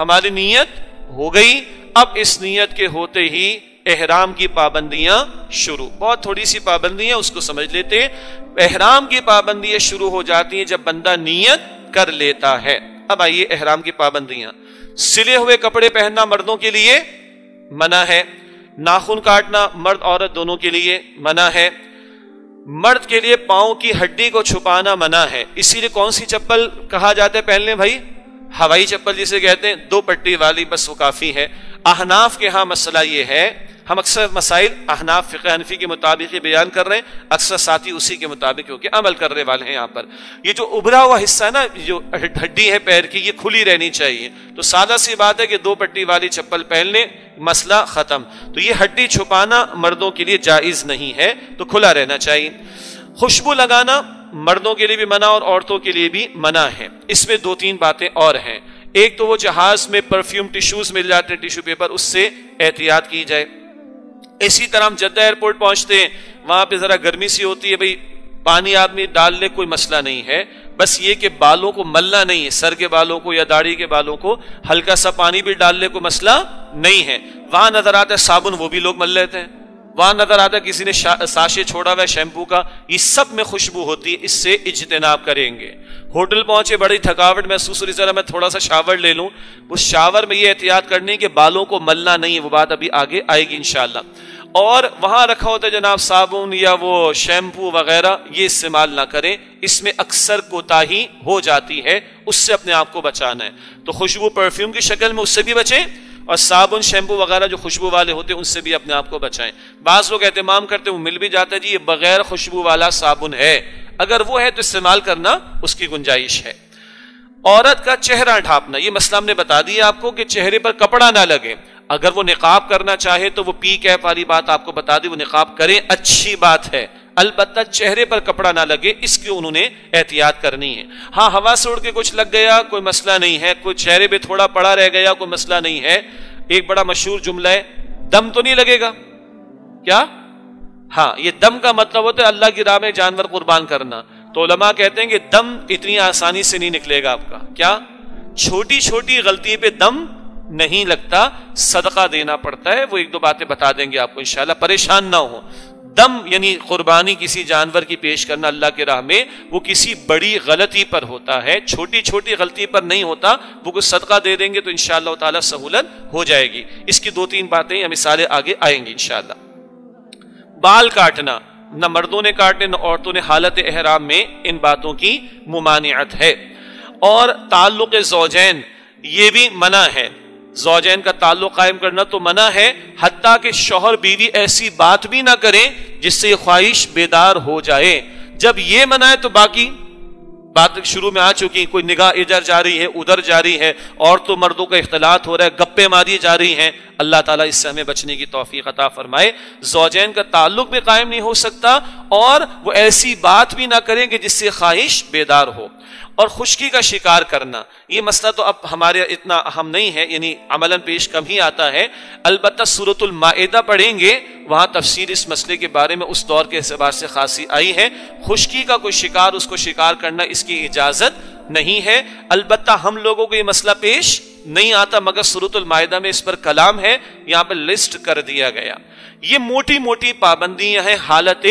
ہماری نیت ہو گئی، اب اس نیت کے ہوتے ہی احرام کی پابندیاں شروع. بہت تھوڑی سی پابندیاں، اس کو سمجھ لیتے. احرام کی پابندیاں شروع ہو جاتی ہیں جب بندہ نیت کر لیتا ہے. اب آئیے احرام کی پابندیاں. سلے ہوئے کپڑے پہننا مردوں کے لیے منع ہے. ناخن کاٹنا مرد عورت دونوں کے لیے منع ہے. مرد کے لیے پاؤں کی ہڈی کو چھپانا منع ہے. اسی لیے کون سی چپل کہا جاتا ہے پہننے بھائی؟ ہوائی چپل جسے کہتے ہیں، 2 پٹی والی، بس وہ کافی ہے. احناف کے ہاں مسئلہ یہ ہے، ہم اکثر مسائل احناف فقہ حنفی کے مطابق ہی بیان کر رہے ہیں، اکثر ساتھی اسی کے مطابق ہو کے عمل کرنے والے ہیں. یہاں پر یہ جو ابھرا ہوا حصہ ہے نا، جو ہڈی ہے پیر کی، یہ کھلی رہنی چاہیے. تو سادہ سی بات ہے کہ 2 پٹی والی چپل پہن لیں، مسئلہ ختم. تو یہ ہڈی چھپانا مردوں کے لیے جائز نہیں ہے، تو کھلا رہنا چاہیے. خوشبو لگانا مردوں کے لیے بھی منع اور عورتوں کے لیے بھی منع ہے. اس میں 2-3 باتیں اور ہیں. ایک تو وہ جہاز میں پرفیوم ٹیشوز مل جاتے ہیں، ٹیشو پیپر، اس سے احتیاط کی جائے. اسی طرح ہم جدہ ایئرپورٹ پہنچتے ہیں، وہاں پہ ذرا گرمی سی ہوتی ہے، بھئی پانی آدمی ڈال لے، کوئی مسئلہ نہیں ہے. بس یہ کہ بالوں کو ملنا نہیں ہے، سر کے بالوں کو یا داڑھی کے بالوں کو ہلکا سا پانی بھی ڈال لے، کوئی مسئلہ نہیں ہے. وہاں نظر آتا ہے صابن، وہ بھی لوگ مل لیتے ہیں. وہاں نظر آتا ہے کسی نے ساشے چھوڑا ہوا ہے شیمپو کا، یہ سب میں خوشبو ہوتی ہے، اس سے اجتناب کریں گے. ہوٹل پہنچے، بڑی تھکاوٹ محسوس ہو رہی، ذرا میں تھوڑا سا شاور لے لوں، اس شاور میں یہ احتیاط کرنی کہ بالوں کو ملنا نہیں ہے. وہ بات ابھی آگے آئے گی انشاءاللہ. اور وہاں رکھا ہوتا ہے جناب صابن یا وہ شیمپو وغیرہ، یہ استعمال نہ کریں، اس میں اکثر کوتاہی ہو جاتی ہے، اس سے اپنے آپ کو بچانا ہے. تو خوشبو پرفیوم کی شکل میں اس سے بھی بچیں، اور صابن شیمپو وغیرہ جو خوشبو والے ہوتے ہیں ان سے بھی اپنے آپ کو بچائیں. بعض لوگ اہتمام کرتے ہیں، وہ مل بھی جاتا ہے جی یہ بغیر خوشبو والا صابن ہے، اگر وہ ہے تو استعمال کرنا اس کی گنجائش ہے. عورت کا چہرہ ڈھانپنا، یہ مسئلہ ہم نے بتا دیا آپ کو کہ چہرے پر کپڑا نہ لگے. اگر وہ نقاب کرنا چاہے تو وہ پی کیپ والی بات آپ کو بتا دی، وہ نقاب کریں، اچھی بات ہے، البتہ چہرے پر کپڑا نہ لگے، اس کی انہوں نے احتیاط کرنی ہے. ہاں ہوا سے اڑ کے کچھ لگ گیا کوئی مسئلہ نہیں ہے، کوئی چہرے پہ تھوڑا پڑا رہ گیا کوئی مسئلہ نہیں ہے. ایک بڑا مشہور جملہ ہے، دم تو نہیں لگے گا. کیا؟ ہاں، یہ دم کا مطلب ہوتا ہے اللہ کی راہ میں جانور قربان کرنا. تو علماء کہتے ہیں کہ دم اتنی آسانی سے نہیں نکلے گا آپ کا. کیا؟ چھوٹی چھوٹی غلطی پہ دم نہیں لگتا، صدقہ دینا پڑتا ہے. وہ 1-2 باتیں بتا دیں گے آپ کو انشاءاللہ، پریشان نہ ہو. دم یعنی قربانی کسی جانور کی پیش کرنا اللہ کے راہ میں، وہ کسی بڑی غلطی پر ہوتا ہے، چھوٹی چھوٹی غلطی پر نہیں ہوتا. وہ کچھ صدقہ دے دیں گے تو انشاءاللہ تعالی سہولت ہو جائے گی. اس کی 2-3 باتیں یا مثالیں آگے آئیں گی انشاءاللہ. بال کاٹنا نہ مردوں نے کاٹنے نہ عورتوں نے، حالت احرام میں ان باتوں کی ممانعت ہے. اور تعلق زوجین یہ بھی منع ہے. زوجین کا تعلق قائم کرنا تو منع ہے، حتیٰ کہ شوہر بیوی ایسی بات بھی نہ کریں جس سے خواہش بیدار ہو جائے. جب یہ منع ہے تو باقی بات شروع میں آ چکی، کوئی نگاہ ادھر جا رہی ہے ادھر جاری ہے، عورتوں مردوں کا اختلاط ہو رہا ہے، گپے ماری جا رہی ہیں. اللہ تعالیٰ اس سے ہمیں بچنے کی توفیق عطا فرمائے. زوجین کا تعلق بھی قائم نہیں ہو سکتا، اور وہ ایسی بات بھی نہ کریں کہ جس سے خواہش بیدار ہو. اور خشکی کا شکار کرنا، یہ مسئلہ تو اب ہمارے اتنا اہم نہیں ہے، یعنی عملاً پیش کم ہی آتا ہے. البتہ سورۃ المائدہ پڑھیں گے، وہاں تفسیر اس مسئلے کے بارے میں اس دور کے اعتبار سے خاصی آئی ہے. خشکی کا کوئی شکار، اس کو شکار کرنا، اس کی اجازت نہیں ہے. البتہ ہم لوگوں کو یہ مسئلہ پیش نہیں آتا، مگر سورۃ المائدہ میں اس پر کلام ہے، یہاں پر لسٹ کر دیا گیا. یہ موٹی موٹی پابندیاں ہیں حالت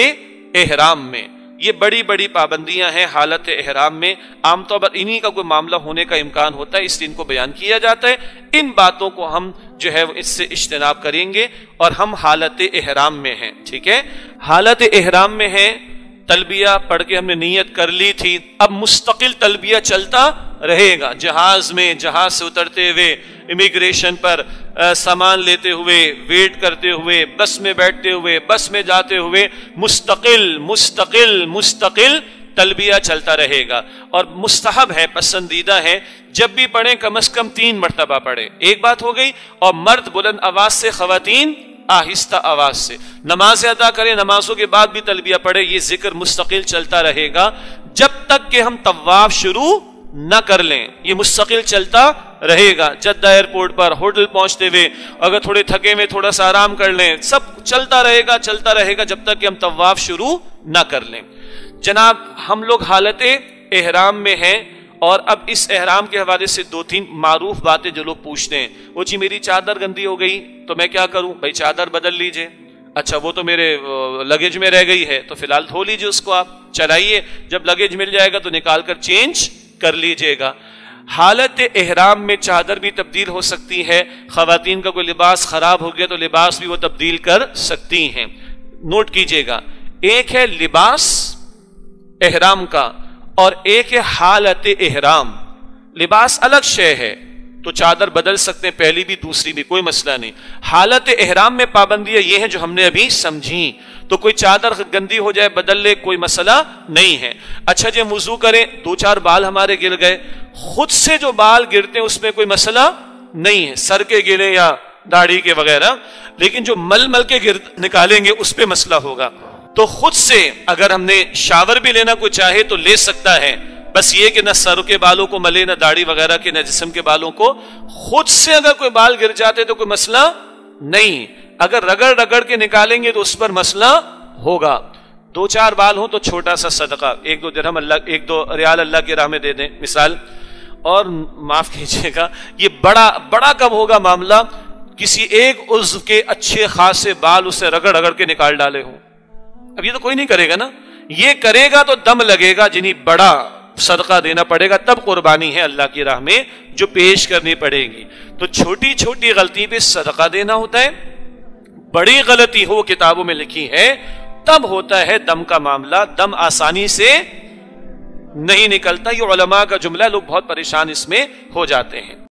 احرام میں، یہ بڑی بڑی پابندیاں ہیں حالت احرام میں. عام طور پر انہی کا کوئی معاملہ ہونے کا امکان ہوتا ہے، اس لیے ان کو بیان کیا جاتا ہے. ان باتوں کو ہم جو ہے اس سے اجتناب کریں گے، اور ہم حالت احرام میں ہیں. ٹھیک ہے، حالت احرام میں ہیں، تلبیہ پڑھ کے ہم نے نیت کر لی تھی، اب مستقل تلبیہ چلتا رہے گا. جہاز میں، جہاز سے اترتے ہوئے، امیگریشن پر سامان لیتے ہوئے، ویٹ کرتے ہوئے، بس میں بیٹھتے ہوئے، بس میں جاتے ہوئے، مستقل مستقل مستقل تلبیہ چلتا رہے گا. اور مستحب ہے، پسندیدہ ہے، جب بھی پڑھیں کم از کم 3 مرتبہ پڑھیں. ایک بات ہو گئی. اور مرد بلند آواز سے، خواتین آہستہ آواز سے. نماز ادا کریں، نمازوں کے بعد بھی تلبیہ پڑھیں. یہ ذکر مستقل چلتا رہے گا جب تک کہ ہم طواف شروع نہ کر لیں. یہ مستقل چلتا رہے گا. جدہ ایئرپورٹ پر، ہوٹل پہنچتے ہوئے، اگر تھوڑے تھکے میں تھوڑا سا آرام کر لیں، سب چلتا رہے گا، چلتا رہے گا جب تک کہ ہم طواف شروع نہ کر لیں. جناب ہم لوگ حالت احرام میں ہیں اور اب اس احرام کے حوالے سے دو تین معروف باتیں جو لوگ پوچھتے ہیں، وہ جی میری چادر گندی ہو گئی تو میں کیا کروں؟ بھائی چادر بدل لیجئے. اچھا وہ تو میرے لگیج میں رہ گئی ہے تو فی الحال دھو لیجئے اس کو، آپ چلائیے، جب لگیج مل جائے گا تو نکال کر چینج کر لیجئے گا. حالت احرام میں چادر بھی تبدیل ہو سکتی ہے. خواتین کا کوئی لباس خراب ہو گیا تو لباس بھی وہ تبدیل کر سکتی ہیں. نوٹ کیجئے گا، ایک ہے لباس احرام کا اور ایک ہے حالت احرام. لباس الگ شے ہے تو چادر بدل سکتے ہیں، پہلی بھی دوسری بھی، کوئی مسئلہ نہیں. حالت احرام میں پابندیاں یہ ہیں جو ہم نے ابھی سمجھی. تو کوئی چادر گندی ہو جائے بدل لے، کوئی مسئلہ نہیں ہے. اچھا جی وضو کریں، دو چار بال ہمارے گر گئے، خود سے جو بال گرتے ہیں اس میں کوئی مسئلہ نہیں ہے، سر کے گرے یا داڑھی کے وغیرہ، لیکن جو مل مل کے نکالیں گے اس پہ مسئلہ ہوگا. تو خود سے اگر ہم نے شاور بھی لینا کوئی چاہے تو لے سکتا ہے، بس یہ کہ نہ سر کے بالوں کو ملے، نہ داڑھی وغیرہ کے، نہ جسم کے بالوں کو. خود سے اگر کوئی بال گر جاتے تو کوئی مسئلہ نہیں، اگر رگڑ رگڑ کے نکالیں گے تو اس پر مسئلہ ہوگا. دو چار بال ہوں تو چھوٹا سا صدقہ، ایک دو درہم اللہ، ایک دو ریال اللہ کی راہ میں دے دیں مثال. اور معاف کیجیے گا، یہ بڑا کب ہوگا معاملہ، کسی ایک عضو کے اچھے خاصے بال اسے رگڑ رگڑ کے نکال ڈالے ہوں. اب یہ تو کوئی نہیں کرے گا نا، یہ کرے گا تو دم لگے گا، جنہیں بڑا صدقہ دینا پڑے گا، تب قربانی ہے اللہ کی راہ میں جو پیش کرنی پڑے گی. تو چھوٹی چھوٹی غلطی پہ صدقہ دینا ہوتا ہے، بڑی غلطی ہو کتابوں میں لکھی ہے تب ہوتا ہے دم کا معاملہ. دم آسانی سے نہیں نکلتا، یہ علماء کا جملہ، لوگ بہت پریشان اس میں ہو جاتے ہیں.